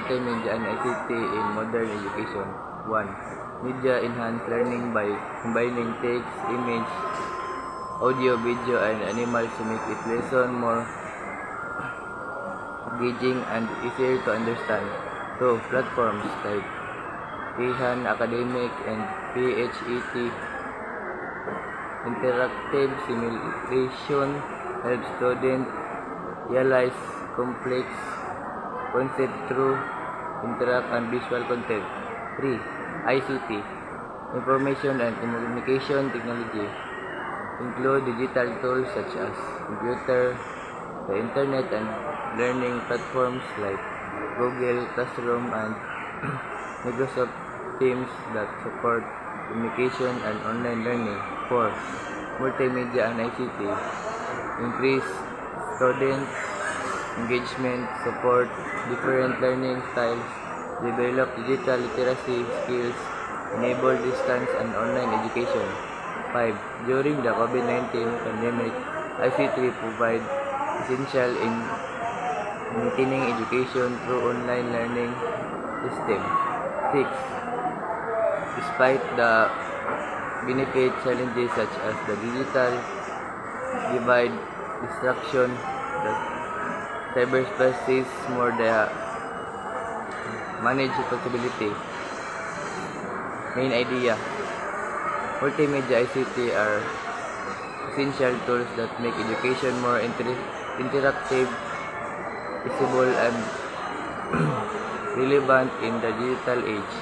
Multimedia and ICT in modern education. 1. Media enhanced learning by combining text, image, audio, video, and animals to make it lesson more engaging and easier to understand. 2. Platforms like Khan Academic and PHET interactive simulation help students realize complex concepts through interact and visual content. 3. ICT information and communication technology include digital tools such as computer, the internet, and learning platforms like Google Classroom and Microsoft Teams that support communication and online learning. 4. Multimedia and ICT increase student engagement, support different learning styles, develop digital literacy skills, enable distance and online education. 5. During the COVID-19 pandemic, ICT provide essential in maintaining education through online learning system. 6. Despite the benefit, challenges such as the digital divide, distraction, the cyberspace is more the manage responsibility. Main idea: multimedia ICT are essential tools that make education more interactive, visible, and relevant in the digital age.